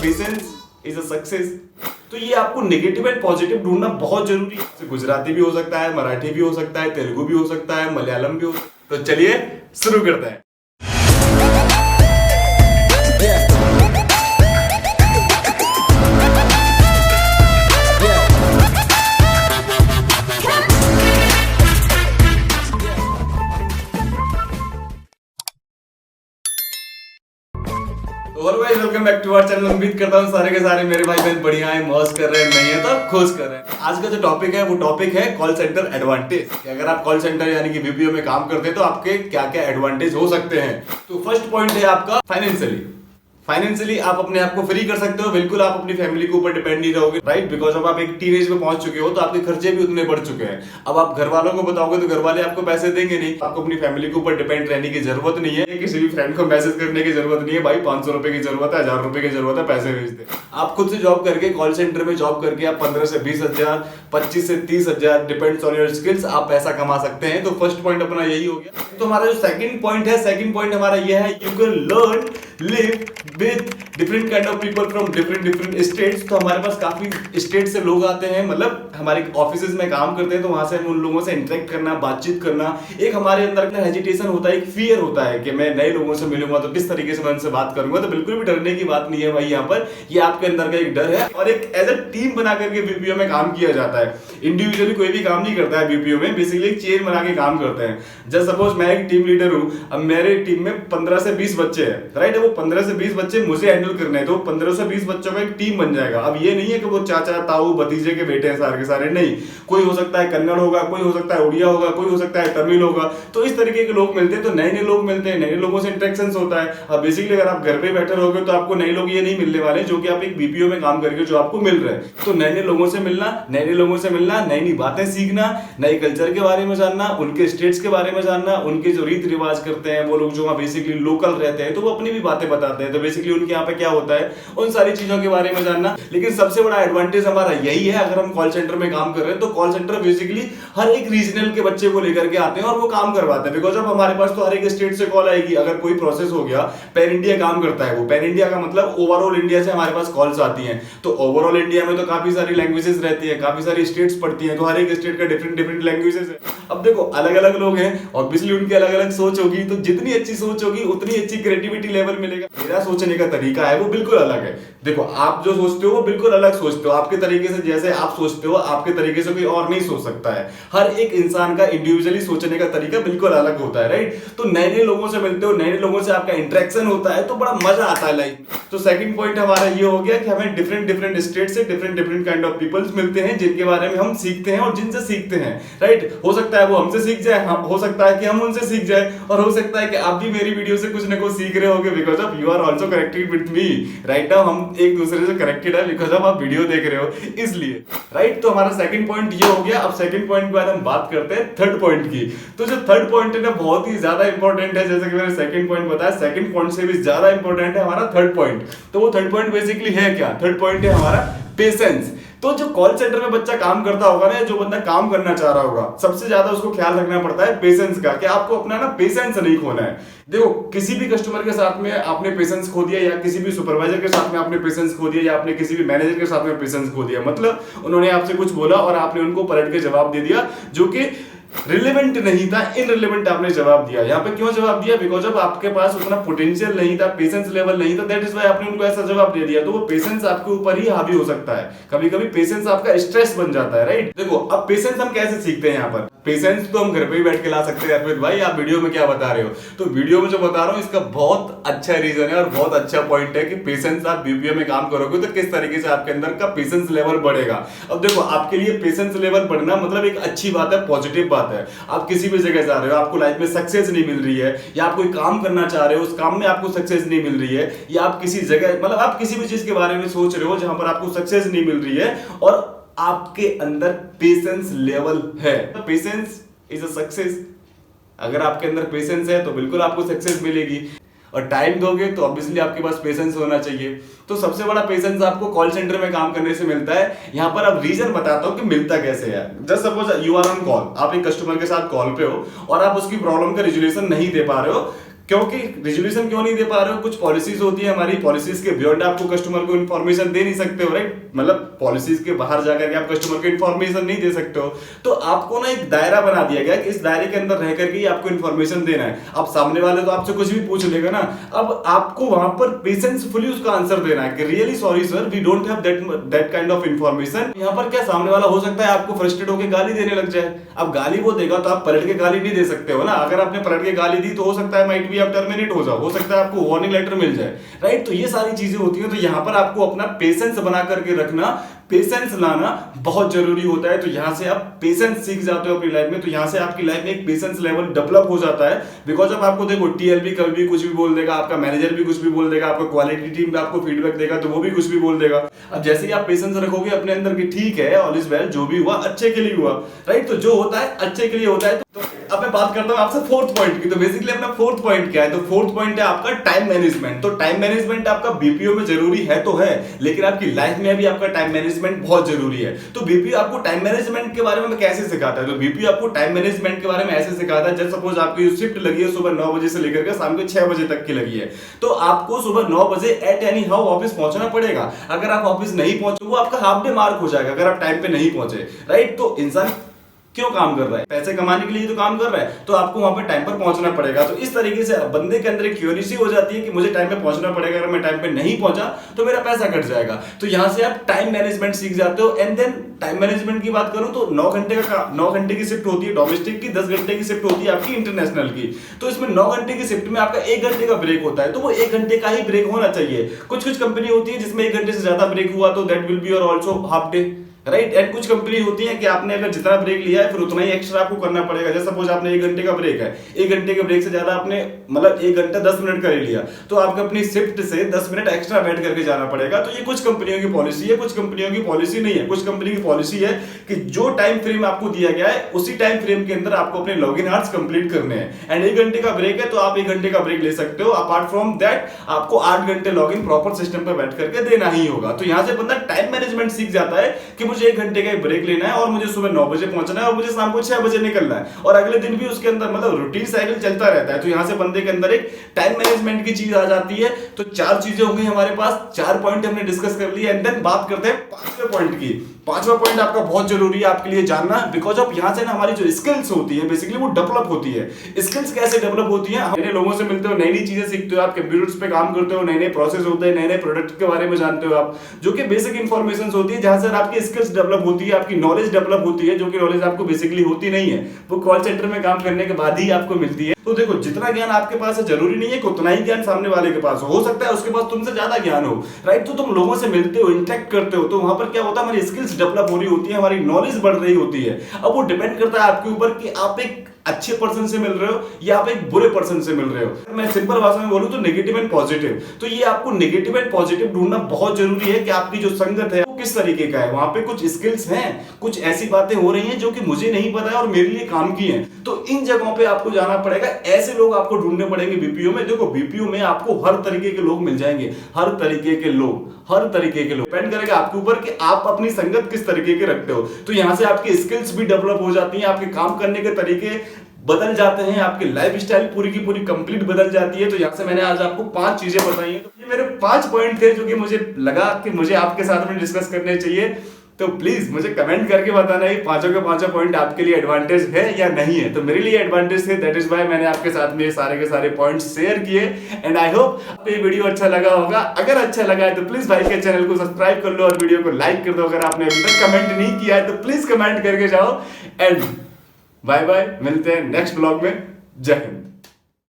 Patience is a success. तो ये आपको नेगेटिव एंड पॉजिटिव ढूंढना बहुत जरूरी है। गुजराती भी हो सकता है, मराठी भी हो सकता है, तेलुगु भी हो सकता है, मलयालम भी हो सकता है। तो चलिए शुरू करते हैं। और guys welcome back to our channel. उम्मीद करता हूँ सारे के सारे मेरे भाई बहन बढ़िया हैं, मौज कर रहे हैं, नहीं है तो खुश कर रहे हैं। आज का जो टॉपिक है वो टॉपिक है कॉल सेंटर एडवांटेज। अगर आप कॉल सेंटर यानी कि बीपीओ में काम करते हैं तो आपके क्या क्या एडवांटेज हो सकते हैं। तो फर्स्ट पॉइंट है आपका फाइनेंशियली आप अपने आप को फ्री कर सकते हो। बिल्कुल आप अपनी फैमिली के ऊपर डिपेंड नहीं रहोगे, राइट? बिकॉज अब आप एक टीनेज में पहुंच चुके हो तो आपके खर्चे भी उतने बढ़ चुके हैं। अब आप घर वालों को बताओगे तो घर वाले आपको पैसे देंगे नहीं। आपको अपनी फैमिली के ऊपर डिपेंड रहने की जरूरत नहीं है, किसी भी फ्रेंड को मैसेज करने की जरूरत नहीं है, भाई 500 रुपए की जरूरत है, 1000 रुपए की जरूरत है, पैसे भेज दे। आप खुद से जॉब करके कॉल सेंटर में जॉब करके आप 15 से 20 हजार, 25 से 30 हजार, डिपेंड्स ऑन योर स्किल्स, आप पैसा कमा सकते हैं। तो फर्स्ट पॉइंट अपना यही हो गया। तो हमारा जो सेकंड पॉइंट हमारा यह है, you can learn live with different kind of people from different states. तो हमारे पास काफी स्टेट से लोग आते हैं, मतलब हमारे ऑफिसेज में काम करते हैं, तो वहां से हम उन लोगों से इंटरेक्ट करना, बातचीत करना, एक हमारे अंदर का हेजिटेशन होता है, एक फियर होता है कि मैं नए लोगों से मिलूंगा तो किस तरीके से मैं उनसे बात करूंगा। तो बिल्कुल भी डरने की बात नहीं है भाई, यहाँ पर ये आपके अंदर का एक डर है। और एक एज अ टीम बना करके बीपीओ में काम किया जाता है। इंडिविजुअली कोई भी काम नहीं करता है बीपीओ में, बेसिकली एक चेन बना के काम करते हैं। जस्ट सपोज मैं एक टीम लीडर हूं, अब मेरे टीम में 15 से 20 बच्चे हैं, राइट? वो 15 से 20 बच्चे मुझे हैंडल करने हैं, तो 15 से 20 बच्चों का एक टीम बन जाएगा। अब ये नहीं है कि वो चाचा ताऊ भतीजे के बेटे हैं सारे के सारे, नहीं। कोई हो सकता है कन्नड़ होगा, कोई हो सकता है उड़िया होगा, कोई हो सकता है तमिल होगा। तो इस तरीके के लोग मिलते हैं, तो नए नए लोग मिलते हैं, नए लोगों से इंटरेक्शन होता है। अब बेसिकली अगर आप घर पे बैठे रहोगे तो आपको नए लोग ये नहीं मिलने वाले जो कि आप एक बीपीओ में काम करके जो आपको मिल रहे हैं। तो नए नए लोगों से मिलना, नई नई बातें सीखना, नए कल्चर के बारे में जानना, उनके स्टेट्स के बारे में जानना, उनके जो रीति रिवाज करते हैं वो लोग जो वहां बेसिकली लोकल रहते हैं तो वो अपनी भी बातें बताते हैं। तो बेसिकली उनके यहाँ पे क्या होता है उन सारी चीजों के बारे में जानना। लेकिन सबसे बड़ा एडवांटेज हमारा यही है, अगर हम कॉल सेंटर में काम कर रहे हैं तो कॉल सेंटर बेसिकली हर एक रीजनल के बच्चे को लेकर के आते हैं और वो काम करवाते हैं। बिकॉज अब हमारे पास तो हर एक स्टेट से कॉल आएगी। अगर कोई प्रोसेस हो गया, पैन इंडिया काम करता है वो, पैन इंडिया का मतलब ओवरऑल इंडिया से हमारे पास कॉल्स आती हैं। तो ओवरऑल इंडिया में तो काफी सारी लैंग्वेजेस रहती है, काफी सारी स्टेट्स पड़ती हैं, तो हर एक स्टेट का डिफरेंट लैंग्वेजेस है। अब देखो अलग अलग लोग हैं, ऑब्वियसली उनकी अलग अलग सोच होगी, तो जितनी अच्छी सोच होगी उतनी अच्छी क्रिएटिविटी लेवल मिलेगा। मेरा सोचने का तरीका है वो बिल्कुल अलग है। देखो आप जो सोचते हो वो बिल्कुल अलग सोचते हो, आपके तरीके से जैसे आप सोचते हो आपके तरीके से कोई और नहीं सोच सकता है। हर एक इंसान का इंडिविजुअली सोचने का तरीका बिल्कुल अलग होता है, राइट? तो नए नए लोगों से मिलते हो, नए लोगों से आपका इंटरेक्शन होता है तो बड़ा मजा आता है लाइफ में। तो सेकंड पॉइंट हमारा ये हो गया कि हमें डिफरेंट स्टेट से डिफरेंट काइंड ऑफ पीपल्स मिलते हैं जिनके बारे में हम सीखते हैं और जिनसे सीखते हैं, राइट? हो सकता है वो हमसे सीख जाए, हो सकता है कि हम उनसे सीख जाए, और हो सकता है कि आप भी मेरी वीडियो से कुछ ना कुछ सीख रहे होगे because of you are also connected with me. Right now हम एक दूसरे से कनेक्टेड है बिकॉज ऑफ आप वीडियो देख रहे हो इसलिए, राइट? तो हमारा सेकंड पॉइंट ये हो गया। अब सेकंड पॉइंट के बाद हम बात करते हैं थर्ड पॉइंट की। तो जो थर्ड पॉइंट है ना बहुत ही ज्यादा इंपॉर्टेंट है। जैसे कि मैंने सेकंड पॉइंट बताया, सेकंड पॉइंट से भी ज्यादा इंपॉर्टेंट है हमारा थर्ड पॉइंट। तो वो थर्ड पॉइंट बेसिकली है क्या? थर्ड पॉइंट है हमारा पेशेंस। तो जो कॉल सेंटर में बच्चा काम करता होगा ना, जो बंदा काम करना चाह रहा होगा, सबसे ज्यादा उसको ख्याल रखना पड़ता है पेशेंस का, कि आपको अपना ना पेशेंस नहीं खोना है। देखो किसी भी कस्टमर के साथ में आपने पेशेंस खो दिया, या किसी भी सुपरवाइजर के साथ में आपने पेशेंस खो दिया, या आपने किसी भी मैनेजर के साथ में पेशेंस खो दिया, मतलब उन्होंने आपसे कुछ बोला और आपने उनको पलट के जवाब दे दिया जो कि रिलेवेंट नहीं था, इनरिलेवेंट आपने जवाब दिया। यहाँ पे क्यों जवाब दिया? बिकॉज ऑफ आपके पास उतना पोटेंशियल नहीं था, पेशेंस लेवल नहीं था, दैट इज व्हाई आपने उनको ऐसा जवाब दे दिया। तो वो पेशेंस आपके ऊपर ही हावी हो सकता है। कभी कभी पेशेंस आपका स्ट्रेस बन जाता है, राइट? देखो अब पेशेंस हम कैसे सीखते हैं यहाँ पर? पेशेंस तो हम घर पे ही बैठ के ला सकते हैं। अर्पित भाई आप वीडियो में क्या बता रहे हो? तो वीडियो में जो बता रहा हूँ इसका बहुत अच्छा रीजन है और बहुत अच्छा पॉइंट है कि पेशेंस आप बीपीओ में काम करोगे तो किस तरीके से आपके अंदर का पेशेंस लेवल बढ़ेगा। अब देखो आपके लिए पेशेंस लेवल बढ़ना मतलब एक अच्छी बात है, पॉजिटिव बात है। आप किसी भी जगह जा रहे हो, आपको लाइफ में सक्सेस नहीं मिल रही है, या आप कोई काम करना चाह रहे हो, उस काम में आपको सक्सेस नहीं मिल रही है, या आप किसी जगह मतलब आप किसी भी चीज के बारे में सोच रहे हो जहां पर आपको सक्सेस नहीं मिल रही है और आपके अंदर पेशेंस लेवल है, पेशेंस इज अ सक्सेस। अगर आपके अंदर पेशेंस है तो बिल्कुल आपको सक्सेस मिलेगी। और टाइम दोगे तो ऑब्वियसली आपके पास पेशेंस होना चाहिए। तो सबसे बड़ा पेशेंस आपको कॉल सेंटर में काम करने से मिलता है। यहाँ पर अब रीजन बताता हूँ कि मिलता कैसे है। Just suppose you are on call, आप एक कस्टमर के साथ कॉल पे हो और आप उसकी प्रॉब्लम का रिजोल्यूशन नहीं दे पा रहे हो। क्योंकि रिजोल्यूशन क्यों नहीं दे पा रहे हो? कुछ पॉलिसीज होती है, हमारी पॉलिसीज के बियॉन्ड आपको कस्टमर को इन्फॉर्मेशन दे नहीं सकते हो, राइट? मतलब पॉलिसीज के बाहर जाकर के आप कस्टमर को इन्फॉर्मेशन नहीं दे सकते हो। तो आपको ना एक दायरा बना दिया गया कि इस दायरे के अंदर रह करके ही आपको इन्फॉर्मेशन देना है। अब सामने वाले तो आपसे कुछ भी पूछ लेगा ना, अब आपको वहां पर पेशेंसफुली उसका आंसर देना है कि really sorry sir, we don't have that kind of information. यहाँ पर क्या सामने वाला हो सकता है आपको फ्रस्ट्रेट होकर गाली देने लग जाए। अब गाली वो देगा तो आप पलट के गाली नहीं दे सकते हो ना। अगर आपने पलट के गाली दी तो हो सकता है माइट बी आप टर्मिनेट हो जाओ, हो सकता है आपको वार्निंग लेटर मिल जाए, राइट? तो ये सारी चीजें होती हैं। तो यहां पर आपको अपना पेशेंस बना करके रखना, पेशेंस लाना बहुत जरूरी होता है। तो यहां से आप पेशेंस सीख जाते हो अपनी लाइफ में। तो यहां से आपकी लाइफ में एक पेशेंस लेवल डेवलप हो जाता है। बिकॉज अब आपको देखो टीएलबी कभी भी कुछ भी बोल देगा, आपका मैनेजर भी कुछ भी बोल देगा, आपका क्वालिटी टीम भी आपको फीडबैक देगा तो वो भी कुछ भी बोल देगा। अब जैसे ही आप पेशेंस रखोगे अपने अंदर की, ठीक है, ऑल इज वेल, जो भी हुआ अच्छे के लिए हुआ, राइट? तो जो होता है अच्छे के लिए होता है। तो अब मैं बात करता हूं आपसे फोर्थ पॉइंट की। तो बेसिकली अपना फोर्थ पॉइंट क्या है? तो फोर्थ पॉइंट है आपका टाइम मैनेजमेंट। तो टाइम मैनेजमेंट आपका बीपीओ में जरूरी है तो है, लेकिन आपकी लाइफ में भी आपका टाइम मैनेजमेंट बहुत जरूरी है। तो बीपीओ आपको टाइम मैनेजमेंट के बारे में कैसे सिखाता है? तो बीपीओ आपको टाइम मैनेजमेंट के बारे में ऐसे सिखाता है, जैसे सपोज आपकी शिफ्ट लगी है सुबह 9 बजे से लेकर के शाम के 6 बजे तक की लगी है, तो आपको सुबह 9 बजे एट एनी हाउ ऑफिस पहुंचना पड़ेगा। अगर आप ऑफिस नहीं पहुंचे, वो आपका हाफ डे मार्क हो जाएगा अगर आप टाइम पे नहीं पहुंचे, राइट? तो इंसान क्यों काम कर रहा है? पैसे कमाने के लिए तो काम कर रहा है, तो आपको वहां पे टाइम पर पहुंचना पड़ेगा। तो इस तरीके से बंदे के अंदर एक क्यूरियोसिटी हो जाती है कि मुझे टाइम पे पहुंचना पड़ेगा, अगर मैं टाइम पे नहीं पहुंचा तो मेरा पैसा कट जाएगा। तो यहां से आप टाइम मैनेजमेंट सीख जाते हो। एंड देन टाइम मैनेजमेंट की बात करूं तो 9 घंटे की शिफ्ट होती है डोमेस्टिक की, 10 घंटे की शिफ्ट होती है आपकी इंटरनेशनल की। तो इसमें 9 घंटे की शिफ्ट में आपका 1 घंटे का ब्रेक होता है, तो वो 1 घंटे का ही ब्रेक होना चाहिए। कुछ कंपनी होती है जिसमें 1 घंटे से ज्यादा ब्रेक हुआ तो that will be your also half day, right? And कुछ कंपनी होती है कि आपने अगर जितना ब्रेक लिया है फिर उतना ही एक्स्ट्रा आपको करना पड़ेगा। जैसे सपोज आपने 1 घंटे का ब्रेक है, 1 घंटे के ब्रेक से ज्यादा आपने मतलब 1 घंटा 10 मिनट का ले लिया, तो आपको अपनी शिफ्ट से 10 मिनट एक्स्ट्रा बैठ करके जाना पड़ेगा। तो ये कुछ कंपनियों की पॉलिसी है, कुछ कंपनियों की पॉलिसी नहीं है। कुछ कंपनी की पॉलिसी है कि जो टाइम फ्रेम आपको दिया गया है उसी टाइम फ्रेम के अंदर आपको अपने लॉगिन आवर्स कंप्लीट करने हैं। एंड 1 घंटे का ब्रेक है तो आप 1 घंटे का ब्रेक ले सकते हो। अपार्ट फ्रॉम दैट आपको 8 घंटे लॉगिन प्रॉपर सिस्टम पर बैठ करके देना ही होगा। तो यहां से बंदा टाइम मैनेजमेंट सीख जाता है कि मुझे 1 घंटे का ब्रेक लेना है और मुझे सुबह 9 बजे पहुंचना है और मुझे शाम को 6 बजे निकलना है, और अगले दिन भी उसके अंदर मतलब रूटीन साइकिल चलता रहता है। तो यहां से बंदे के अंदर एक टाइम मैनेजमेंट की चीज आ जाती है। तो 4 चीजें हो गई हमारे पास, 4 पॉइंट हमने डिस्कस कर लिए। एंड देन बात करते हैं 5वें पॉइंट की। 5वां पॉइंट आपका बहुत जरूरी है आपके लिए जानना, बिकॉज ऑफ यहां से ना हमारी जो स्किल्स होती है बेसिकली वो डेवलप होती है। स्किल्स कैसे डेवलप होती है? नए लोगों से मिलते हो, नई नई चीजें सीखते हो, आप कंप्यूटर्स पे काम करते हो, नए नए प्रोसेस होते हैं, नए नए प्रोडक्ट के बारे में जानते हो आप, जो कि बेसिक इंफॉर्मेशन होती है जहां से आपकी स्किल्स डेवलप होती है, आपकी नॉलेज डेवलप होती है, जो कि नॉलेज आपको बेसिकली होती नहीं है, वो कॉल सेंटर में काम करने के बाद ही आपको मिलती है। तो देखो जितना ज्ञान आपके पास है जरूरी नहीं है कि उतना ही ज्ञान सामने वाले के पास हो सकता है उसके पास तुमसे ज्यादा ज्ञान हो, राइट? तो तुम लोगों से मिलते हो, इंटरेक्ट करते हो, तो वहां पर क्या होता है, हमारी स्किल्स डेवलप हो रही होती है, हमारी नॉलेज बढ़ रही होती है। अब वो डिपेंड करता है आपके ऊपर कि आप एक अच्छे पर्सन से मिल रहे हो या आप एक बुरे पर्सन से मिल रहे हो। मैं सिंपल भाषा में बोलूं तो नेगेटिव एंड पॉजिटिव। तो ये आपको नेगेटिव एंड पॉजिटिव ढूंढना बहुत जरूरी है कि आपकी जो संगत है वो किस तरीके का है। वहां पे कुछ स्किल्स हैं, कुछ ऐसी बातें हो रही हैं जो कि मुझे नहीं पता है और मेरे लिए काम की हैं, तो इन जगहों पे आपको जाना पड़ेगा। ऐसे लोग आपको ढूंढने पड़ेंगे बीपीओ में। देखो बीपीओ में आपको हर तरीके के लोग मिल जाएंगे, हर तरीके के लोग डिपेंड करेगा आपके ऊपर कि आप अपनी संगत किस तरीके के रखते हो। तो यहां से आपकी स्किल्स भी डेवलप हो जाती हैं, आपके काम करने के तरीके बदल जाते हैं, आपकी लाइफ स्टाइल पूरी की पूरी कंप्लीट बदल जाती है। तो यहां से मैंने आज आपको 5 चीजें बताई हैं। तो ये मेरे 5 पॉइंट थे जो कि मुझे लगा कि मुझे आपके साथ में डिस्कस करने चाहिए। तो प्लीज मुझे कमेंट करके बताना ये 5 के 5 पॉइंट आपके लिए एडवांटेज है या नहीं है। तो मेरे लिए एडवांटेज थे, दैट इज व्हाई मैंने आपके साथ में सारे के सारे पॉइंट्स शेयर किए। एंड आई होप आपको ये वीडियो अच्छा लगा होगा। अगर अच्छा लगा है तो प्लीज भाई के चैनल को सब्सक्राइब कर लो और वीडियो को लाइक कर दो। अगर आपने अभी तक कमेंट नहीं किया है तो प्लीज कमेंट करके जाओ। एंड बाय बाय, मिलते हैं नेक्स्ट ब्लॉग में। जय हिंद।